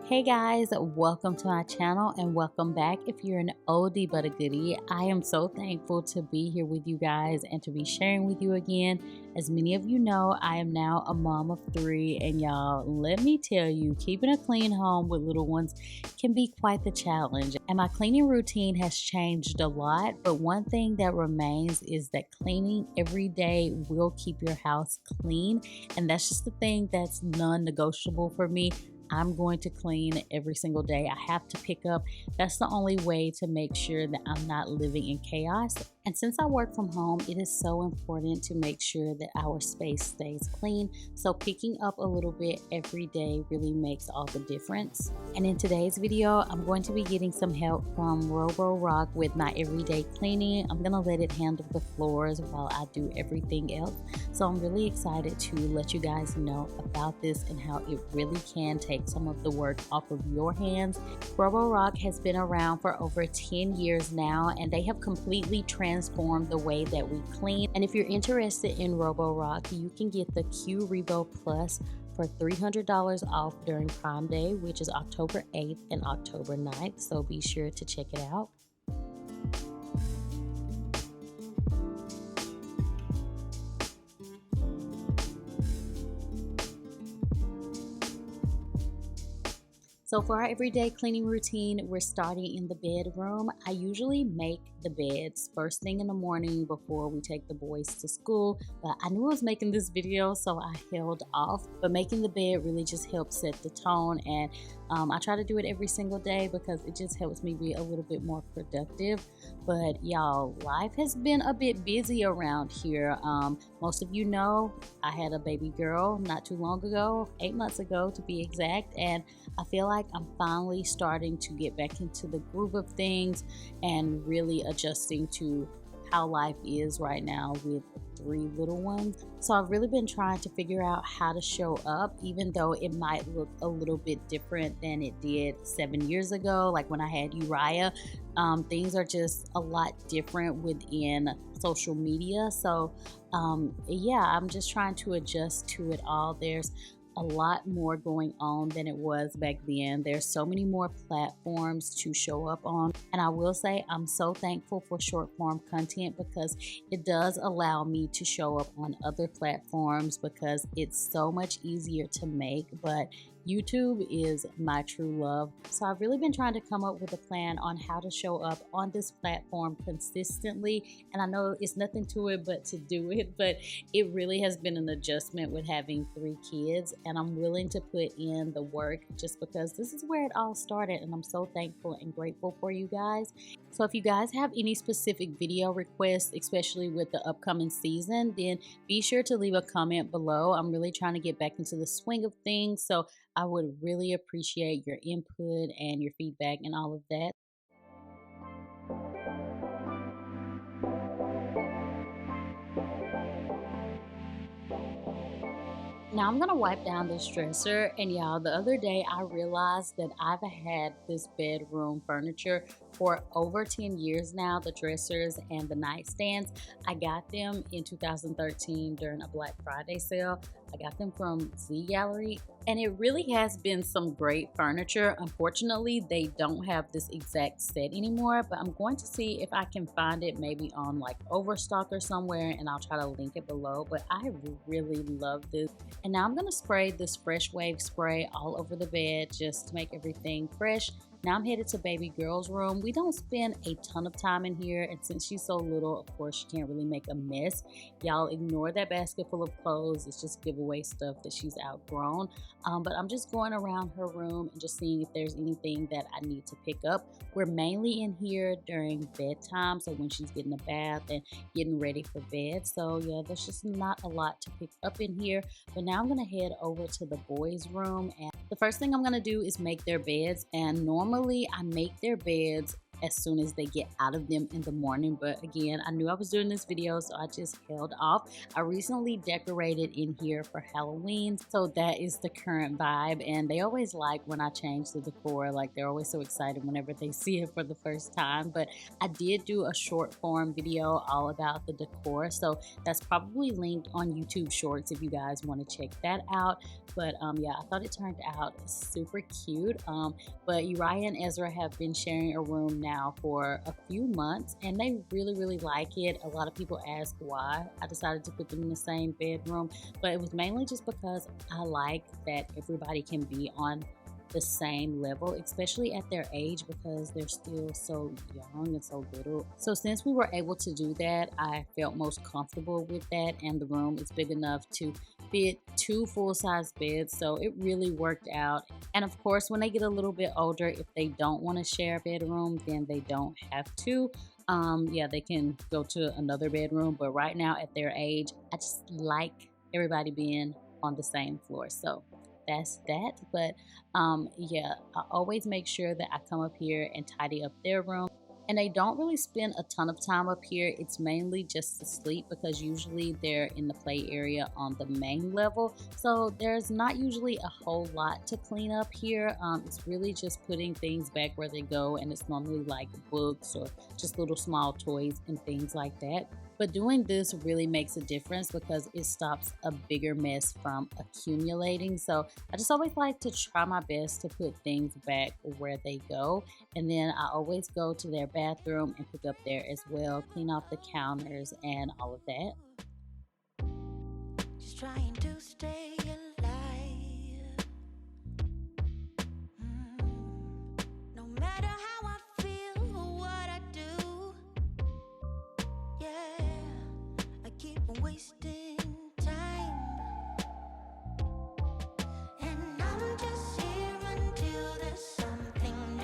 Hey guys, welcome to my channel and welcome back. If you're an oldie but a goodie, I am so thankful to be here with you guys and to be sharing with you again. As many of you know, I am now a mom of 3, and y'all, let me tell you, keeping a clean home with little ones can be quite the challenge. And my cleaning routine has changed a lot, but one thing that remains is that cleaning every day will keep your house clean, and that's just the thing that's non-negotiable for me. I'm going to clean every single day. I have to pick up. That's the only way to make sure that I'm not living in chaos. And since I work from home, it is so important to make sure that our space stays clean. So picking up a little bit every day really makes all the difference. And in today's video, I'm going to be getting some help from Roborock with my everyday cleaning. I'm gonna let it handle the floors while I do everything else. So I'm really excited to let you guys know about this and how it really can take some of the work off of your hands. Roborock has been around for over 10 years now, and they have completely transformed the way that we clean. And if you're interested in Roborock, you can get the Qrevo Plus for $300 off during Prime Day, which is October 8th and October 9th. So be sure to check it out. So for our everyday cleaning routine, we're starting in the bedroom. I usually make the beds first thing in the morning before we take the boys to school, but I knew I was making this video, so I held off. But making the bed really just helps set the tone, and I try to do it every single day because it just helps me be a little bit more productive. But y'all, life has been a bit busy around here. Most of you know I had a baby girl not too long ago, 8 months ago to be exact, and I feel like I'm finally starting to get back into the groove of things and really adjusting to how life is right now with 3 little ones. So I've really been trying to figure out how to show up, even though it might look a little bit different than it did 7 years ago, like when I had Uriah. Things are just a lot different within social media. So yeah, I'm just trying to adjust to it all. There's a lot more going on than it was back then. There's so many more platforms to show up on, and I will say I'm so thankful for short form content because it does allow me to show up on other platforms because it's so much easier to make. But YouTube is my true love. So I've really been trying to come up with a plan on how to show up on this platform consistently. And I know it's nothing to it but to do it, but it really has been an adjustment with having 3 kids. And I'm willing to put in the work just because this is where it all started. And I'm so thankful and grateful for you guys. So if you guys have any specific video requests, especially with the upcoming season, then be sure to leave a comment below. I'm really trying to get back into the swing of things. So I would really appreciate your input and your feedback and all of that. Now I'm gonna wipe down this dresser, and y'all, the other day I realized that I've had this bedroom furniture for over 10 years now. The dressers and the nightstands, I got them in 2013 during a Black Friday sale. I got them from Z Gallery, and it really has been some great furniture. Unfortunately, they don't have this exact set anymore, but I'm going to see if I can find it maybe on like Overstock or somewhere, and I'll try to link it below. But I really love this. And now I'm gonna spray this Fresh Wave spray all over the bed just to make everything fresh. Now I'm headed to baby girl's room. We don't spend a ton of time in here, and since she's so little, of course, she can't really make a mess. Y'all ignore that basket full of clothes. It's just giveaway stuff that she's outgrown. But I'm just going around her room and just seeing if there's anything that I need to pick up. We're mainly in here during bedtime, so when she's getting a bath and getting ready for bed. So yeah, there's just not a lot to pick up in here. But now I'm gonna head over to the boys' room, and the first thing I'm gonna do is make their beds. And normally I make their beds as soon as they get out of them in the morning. But again, I knew I was doing this video, so I just held off. I recently decorated in here for Halloween, so that is the current vibe. And they always like when I change the decor, like they're always so excited whenever they see it for the first time. But I did do a short form video all about the decor, so that's probably linked on YouTube Shorts if you guys want to check that out. But yeah, I thought it turned out super cute. But Uriah and Ezra have been sharing a room now for a few months, and they really like it. A lot of people ask why I decided to put them in the same bedroom, but it was mainly just because I like that everybody can be on the same level, especially at their age, because they're still so young and so little. So since we were able to do that, I felt most comfortable with that, and the room is big enough to fit 2 full-size beds, so it really worked out. And of course, when they get a little bit older, if they don't want to share a bedroom, then they don't have to. Yeah, they can go to another bedroom, but right now at their age, I just like everybody being on the same floor. So that's that. But yeah, I always make sure that I come up here and tidy up their room. And they don't really spend a ton of time up here. It's mainly just to sleep, because usually they're in the play area on the main level. So there's not usually a whole lot to clean up here. It's really just putting things back where they go, and it's normally like books or just little small toys and things like that. But doing this really makes a difference because it stops a bigger mess from accumulating. So I just always like to try my best to put things back where they go. And then I always go to their bathroom and pick up there as well, clean off the counters and all of that. Just trying to stay alive. No matter how I feel or what I do, yeah, I keep on wasting time. And I'm just here until there's something new.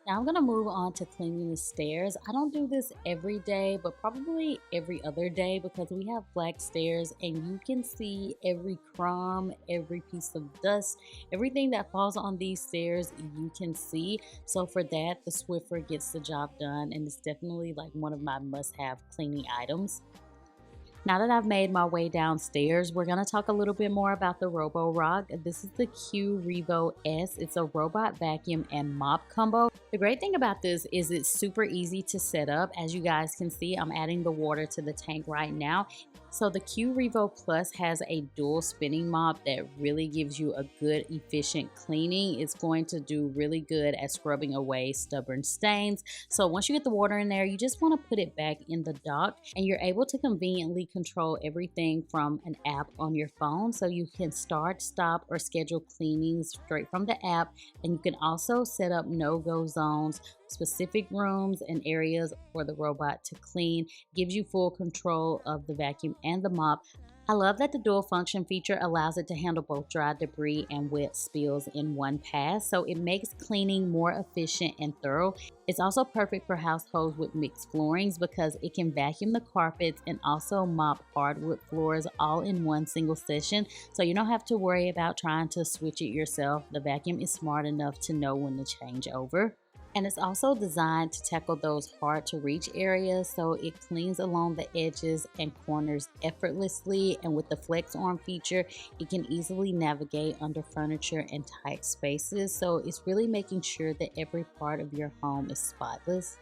Now I'm gonna move on to cleaning the stairs. I don't do this every day, but probably every other day, because we have black stairs and you can see every crumb, every piece of dust, everything that falls on these stairs you can see. So for that, the Swiffer gets the job done, and it's definitely like one of my must-have cleaning items. Now that I've made my way downstairs, we're going to talk a little bit more about the Roborock. This is the Qrevo S. It's a robot vacuum and mop combo. The great thing about this is it's super easy to set up. As you guys can see, I'm adding the water to the tank right now. So the Qrevo Plus has a dual spinning mop that really gives you a good, efficient cleaning. It's going to do really good at scrubbing away stubborn stains. So once you get the water in there, you just want to put it back in the dock, and you're able to conveniently control everything from an app on your phone. So you can start, stop, or schedule cleanings straight from the app, and you can also set up no-go zones, specific rooms and areas for the robot to clean. Gives you full control of the vacuum and the mop. I love that the dual function feature allows it to handle both dry debris and wet spills in one pass, so it makes cleaning more efficient and thorough. It's also perfect for households with mixed floorings because it can vacuum the carpets and also mop hardwood floors all in one single session, so you don't have to worry about trying to switch it yourself. The vacuum is smart enough to know when to change over. And it's also designed to tackle those hard to reach areas, so it cleans along the edges and corners effortlessly. And with the flex arm feature, it can easily navigate under furniture and tight spaces. So it's really making sure that every part of your home is spotless.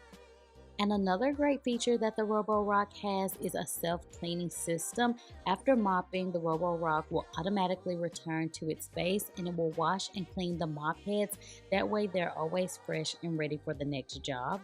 And another great feature that the Roborock has is a self-cleaning system. After mopping, the Roborock will automatically return to its base, and it will wash and clean the mop heads. That way they're always fresh and ready for the next job.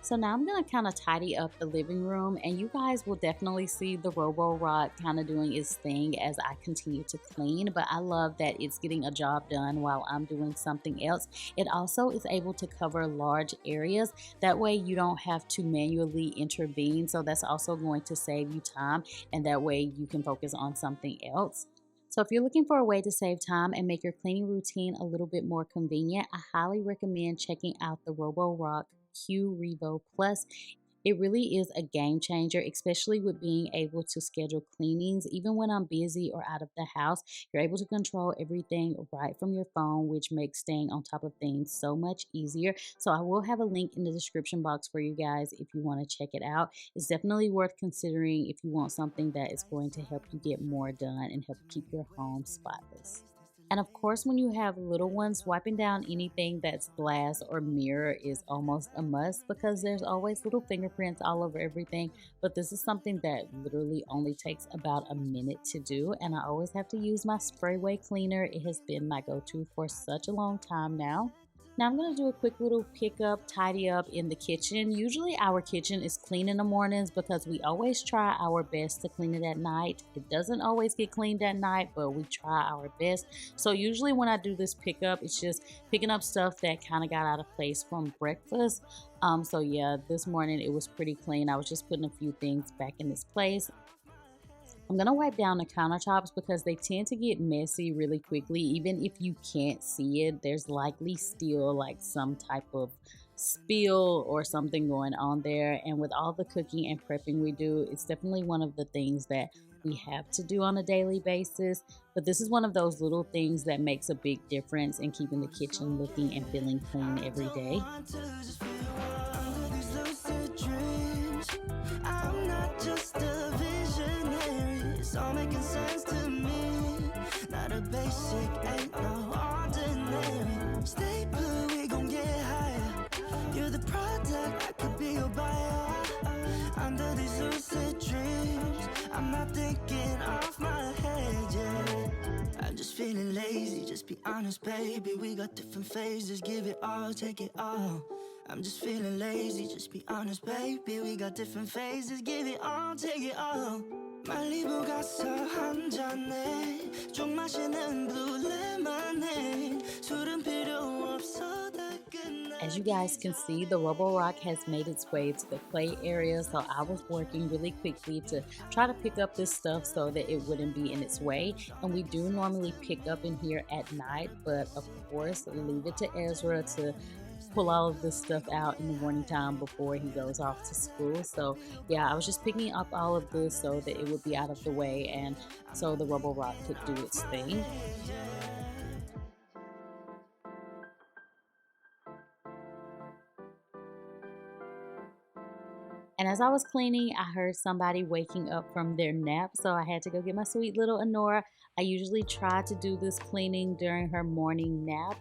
So now I'm going to kind of tidy up the living room, and you guys will definitely see the Roborock kind of doing its thing as I continue to clean, but I love that it's getting a job done while I'm doing something else. It also is able to cover large areas. That way you don't have to manually intervene, so that's also going to save you time, and that way you can focus on something else. So if you're looking for a way to save time and make your cleaning routine a little bit more convenient, I highly recommend checking out the Roborock Qrevo Plus. It really is a game changer, especially with being able to schedule cleanings. Even when I'm busy or out of the house, you're able to control everything right from your phone, which makes staying on top of things so much easier. So I will have a link in the description box for you guys if you want to check it out. It's definitely worth considering if you want something that is going to help you get more done and help keep your home spotless. And of course, when you have little ones, wiping down anything that's glass or mirror is almost a must because there's always little fingerprints all over everything. But this is something that literally only takes about a minute to do. And I always have to use my sprayway cleaner. It has been my go-to for such a long time now. Now I'm going to do a quick little pickup, tidy up in the kitchen. Usually our kitchen is clean in the mornings because we always try our best to clean it at night. It doesn't always get cleaned at night, but we try our best. So usually when I do this pickup, it's just picking up stuff that kind of got out of place from breakfast. So yeah, this morning it was pretty clean. I was just putting a few things back in this place. I'm going to wipe down the countertops because they tend to get messy really quickly. Even if you can't see it, there's likely still like some type of spill or something going on there. And with all the cooking and prepping we do, it's definitely one of the things that we have to do on a daily basis. But this is one of those little things that makes a big difference in keeping the kitchen looking and feeling clean every day. It's all making sense to me. Not a basic, ain't no ordinary. Stay put, we gon' get higher. You're the product, I could be your buyer. Under these lucid dreams, I'm not thinking off my head, yeah. I'm just feeling lazy, just be honest, baby. We got different phases, give it all, take it all. I'm just feeling lazy, just be honest, baby. We got different phases, give it all, take it all. 말리부 가서 한 잔에 좀 마시는 blue lemonade 술은 필요 없어 다 끝나. As you guys can see, the Roborock has made its way to the play area, so I was working really quickly to try to pick up this stuff so that it wouldn't be in its way. And we do normally pick up in here at night, but of course leave it to Ezra to pull all of this stuff out in the morning time before he goes off to school. So yeah, I was just picking up all of this so that it would be out of the way and so the Roborock could do its thing. And as I was cleaning, I heard somebody waking up from their nap, so I had to go get my sweet little Honora. I usually try to do this cleaning during her morning nap,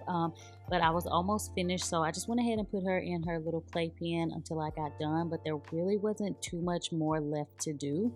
but I was almost finished, so I just went ahead and put her in her little playpen until I got done, but there really wasn't too much more left to do.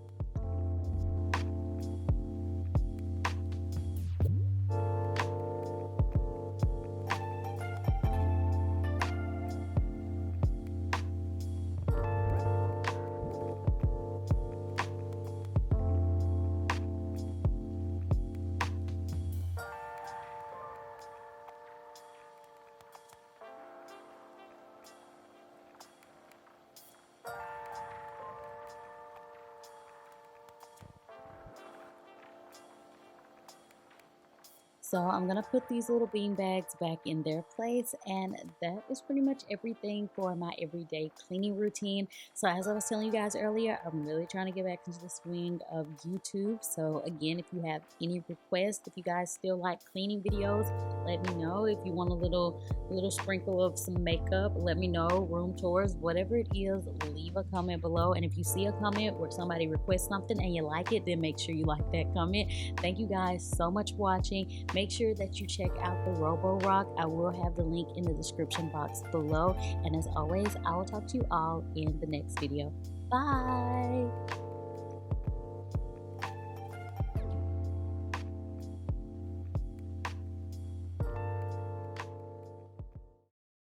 So I'm gonna put these little bean bags back in their place, and that is pretty much everything for my everyday cleaning routine. So as I was telling you guys earlier, I'm really trying to get back into the swing of YouTube. So again, if you have any requests, if you guys still like cleaning videos, let me know. If you want a little sprinkle of some makeup, let me know. Room tours, whatever it is, leave a comment below. And if you see a comment where somebody requests something and you like it, then make sure you like that comment. Thank you guys so much for watching. Make sure that you check out the Roborock. I will have the link in the description box below. And as always, I will talk to you all in the next video. Bye!